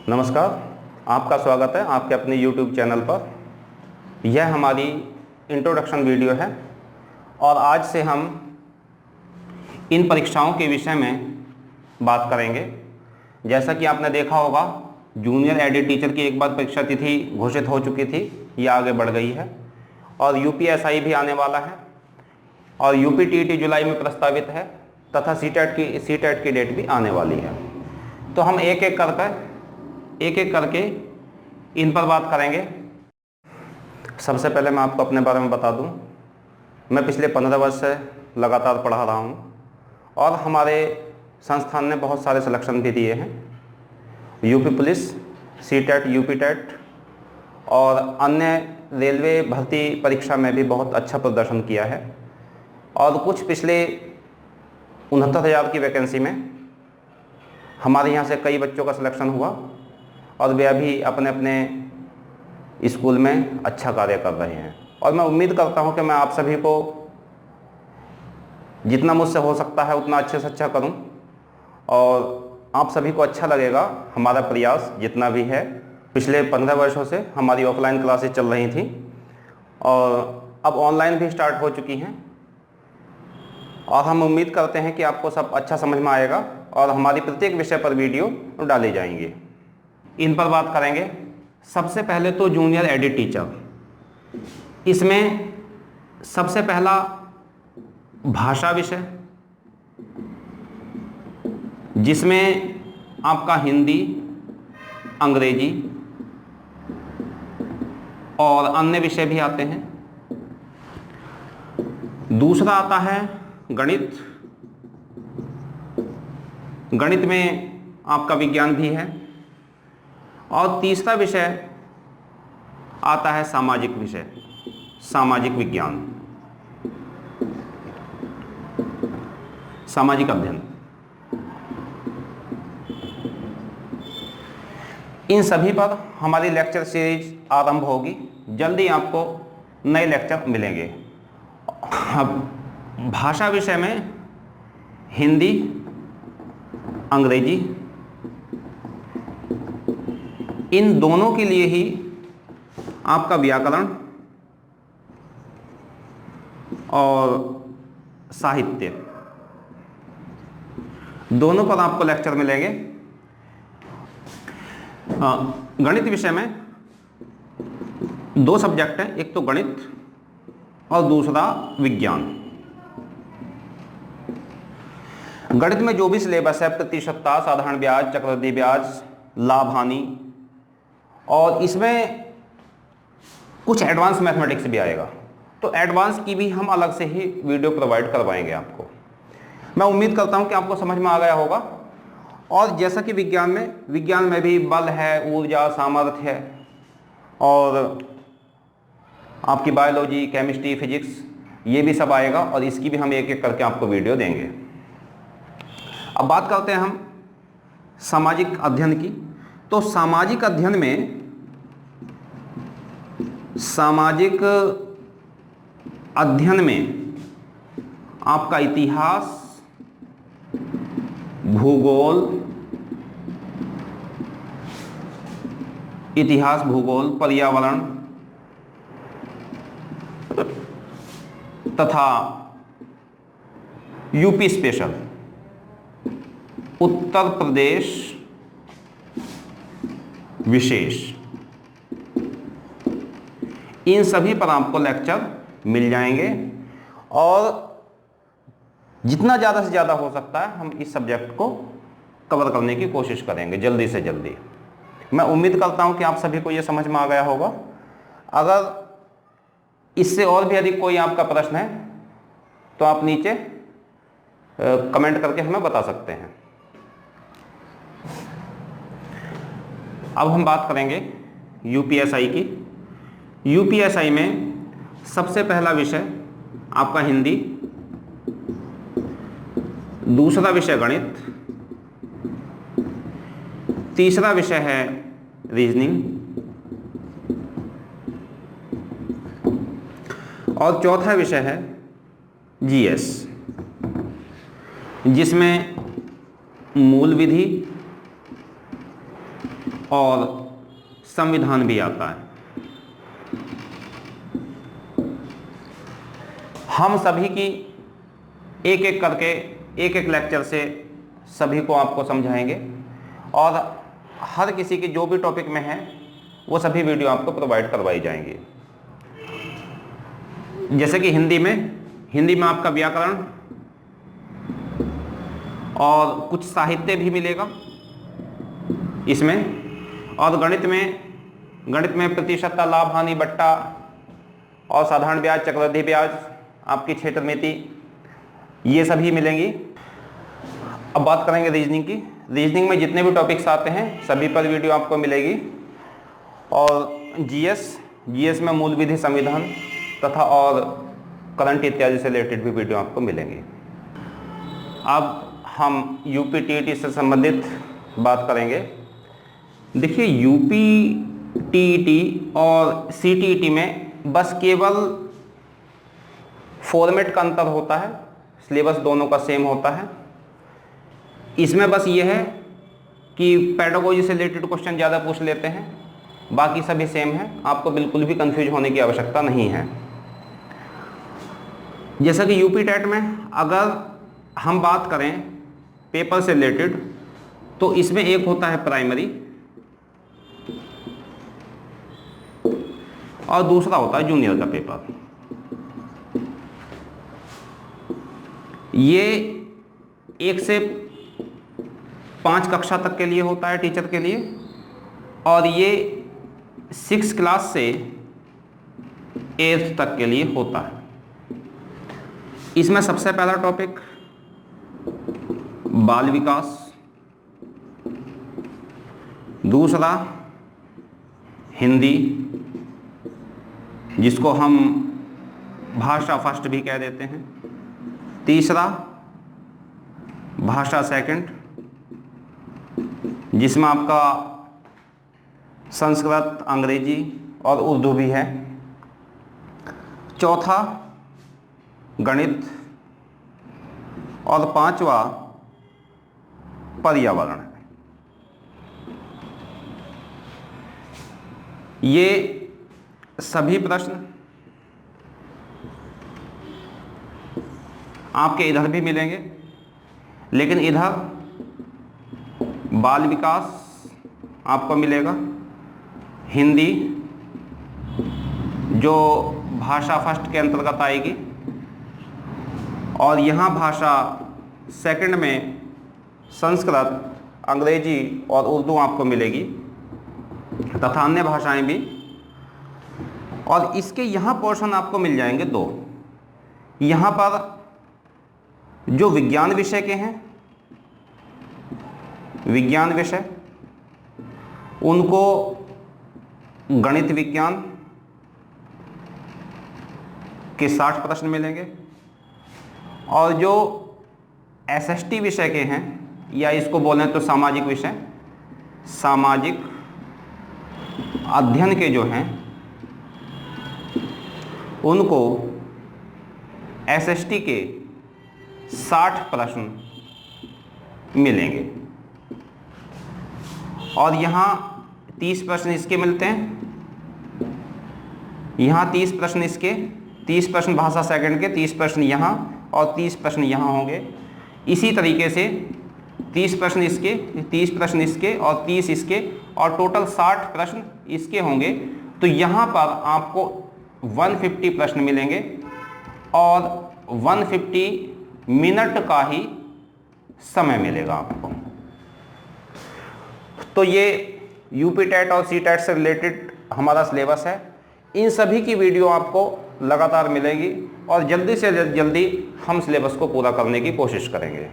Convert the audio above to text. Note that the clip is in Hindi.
नमस्कार, आपका स्वागत है आपके अपने YouTube चैनल पर। यह हमारी इंट्रोडक्शन वीडियो है और आज से हम इन परीक्षाओं के विषय में बात करेंगे। जैसा कि आपने देखा होगा, जूनियर एडिट टीचर की एक बार परीक्षा तिथि घोषित हो चुकी थी, यह आगे बढ़ गई है और यूपीएसआई भी आने वाला है और यूपीटीईटी जुलाई में प्रस्तावित है तथा सीटेट की डेट भी आने वाली है। तो हम एक एक करके इन पर बात करेंगे। सबसे पहले मैं आपको अपने बारे में बता दूं, मैं पिछले 15 वर्ष से लगातार पढ़ा रहा हूं और हमारे संस्थान ने बहुत सारे सिलेक्शन भी दिए हैं। यूपी पुलिस, सीटेट, यूपीटेट और अन्य रेलवे भर्ती परीक्षा में भी बहुत अच्छा प्रदर्शन किया है और कुछ पिछले 69,000 की वैकेंसी में हमारे यहाँ से कई बच्चों का सिलेक्शन हुआ और वे अभी अपने अपने स्कूल में अच्छा कार्य कर रहे हैं। और मैं उम्मीद करता हूँ कि मैं आप सभी को जितना मुझसे हो सकता है उतना अच्छे से अच्छा करूँ और आप सभी को अच्छा लगेगा हमारा प्रयास जितना भी है। पिछले 15 वर्षों से हमारी ऑफलाइन क्लासेस चल रही थी और अब ऑनलाइन भी स्टार्ट हो चुकी हैं और हम उम्मीद करते हैं कि आपको सब अच्छा समझ में आएगा और हमारी प्रत्येक विषय पर वीडियो डाले जाएंगे। इन पर बात करेंगे। सबसे पहले तो जूनियर एडिट टीचर, इसमें सबसे पहला भाषा विषय, जिसमें आपका हिंदी, अंग्रेजी और अन्य विषय भी आते हैं। दूसरा आता है गणित। गणित में आपका विज्ञान भी है और तीसरा विषय आता है सामाजिक विषय, सामाजिक विज्ञान, सामाजिक अध्ययन। इन सभी पर हमारी लेक्चर सीरीज आरंभ होगी। जल्दी आपको नए लेक्चर मिलेंगे। अब भाषा विषय में हिंदी, अंग्रेजी, इन दोनों के लिए ही आपका व्याकरण और साहित्य, दोनों पर आपको लेक्चर मिलेंगे। गणित विषय में 2 सब्जेक्ट हैं, एक तो गणित और दूसरा विज्ञान। गणित में जो भी सिलेबस है, प्रतिशतता, साधारण ब्याज, चक्रवृद्धि ब्याज, लाभ हानि, और इसमें कुछ एडवांस मैथमेटिक्स भी आएगा, तो एडवांस की भी हम अलग से ही वीडियो प्रोवाइड करवाएंगे आपको। मैं उम्मीद करता हूं कि आपको समझ में आ गया होगा। और जैसा कि विज्ञान में भी बल है, ऊर्जा, सामर्थ्य है और आपकी बायोलॉजी, केमिस्ट्री, फिजिक्स, ये भी सब आएगा और इसकी भी हम एक एक करके आपको वीडियो देंगे। अब बात करते हैं हम सामाजिक अध्ययन की। तो सामाजिक अध्ययन में आपका इतिहास, भूगोल, पर्यावरण तथा यूपी स्पेशल, उत्तर प्रदेश विशेष, इन सभी पर आपको लेक्चर मिल जाएंगे और जितना ज़्यादा से ज़्यादा हो सकता है हम इस सब्जेक्ट को कवर करने की कोशिश करेंगे जल्दी से जल्दी। मैं उम्मीद करता हूं कि आप सभी को यह समझ में आ गया होगा। अगर इससे और भी अधिक कोई आपका प्रश्न है तो आप नीचे कमेंट करके हमें बता सकते हैं। अब हम बात करेंगे यूपीएसआई की। यूपीएसआई में सबसे पहला विषय आपका हिंदी, दूसरा विषय गणित, तीसरा विषय है रीजनिंग और चौथा विषय है जीएस, जिसमें मूल विधि, और संविधान भी आता है। हम सभी की एक एक करके एक एक लेक्चर से सभी को आपको समझाएंगे और हर किसी की जो भी टॉपिक में है वो सभी वीडियो आपको प्रोवाइड करवाई जाएंगी। जैसे कि हिंदी में आपका व्याकरण और कुछ साहित्य भी मिलेगा इसमें, और गणित में प्रतिशतता, लाभ, हानि, बट्टा और साधारण ब्याज, चक्रवृद्धि ब्याज, आपकी क्षेत्रमिति, ये सभी मिलेंगी। अब बात करेंगे रीजनिंग की। रीजनिंग में जितने भी टॉपिक्स आते हैं सभी पर वीडियो आपको मिलेगी, और जीएस में मूल विधि, संविधान तथा और करंट इत्यादि से रिलेटेड भी वीडियो आपको मिलेंगे। अब हम यूपी टीईटी से संबंधित बात करेंगे। देखिए, यूपी टीईटी और सीटीईटी में बस केवल फॉर्मेट का अंतर होता है, सिलेबस दोनों का सेम होता है। इसमें बस ये है कि पेडागोजी से रिलेटेड क्वेश्चन ज़्यादा पूछ लेते हैं, बाकी सभी सेम है, आपको बिल्कुल भी कंफ्यूज होने की आवश्यकता नहीं है। जैसा कि यूपी टेट में अगर हम बात करें पेपर से रिलेटेड, तो इसमें एक होता है प्राइमरी और दूसरा होता है जूनियर का पेपर। ये 1 से 5 कक्षा तक के लिए होता है टीचर के लिए, और ये 6 क्लास से 8th तक के लिए होता है। इसमें सबसे पहला टॉपिक बाल विकास, दूसरा हिंदी जिसको हम भाषा फर्स्ट भी कह देते हैं, तीसरा भाषा सेकंड जिसमें आपका संस्कृत, अंग्रेजी और उर्दू भी है, चौथा गणित, और पांचवा पर्यावरण है। ये सभी प्रश्न आपके इधर भी मिलेंगे, लेकिन इधर बाल विकास आपको मिलेगा, हिंदी जो भाषा फर्स्ट के अंतर्गत आएगी, और यहाँ भाषा सेकंड में संस्कृत, अंग्रेजी और उर्दू आपको मिलेगी तथा अन्य भाषाएं भी। और इसके यहाँ पोर्शन आपको मिल जाएंगे 2। यहाँ पर जो विज्ञान विषय के हैं, विज्ञान विषय, उनको गणित विज्ञान के 60 प्रश्न मिलेंगे, और जो एसएसटी विषय के हैं, या इसको बोलें तो सामाजिक विषय, सामाजिक अध्ययन के जो हैं, उनको एसएसटी के 60 प्रश्न मिलेंगे, और यहाँ 30 प्रश्न इसके मिलते हैं। यहाँ 30 प्रश्न इसके, 30 प्रश्न भाषा सेकंड के, 30 प्रश्न यहाँ और 30 प्रश्न यहाँ होंगे। इसी तरीके से 30 प्रश्न इसके, 30 प्रश्न इसके और 30 इसके, और टोटल 60 प्रश्न इसके होंगे। तो यहाँ पर आपको 150 प्रश्न मिलेंगे, और 150 मिनट का ही समय मिलेगा आपको। तो ये यूपी टेट और सी टेट से रिलेटेड हमारा सिलेबस है। इन सभी की वीडियो आपको लगातार मिलेगी, और जल्दी से जल्दी हम सिलेबस को पूरा करने की कोशिश करेंगे।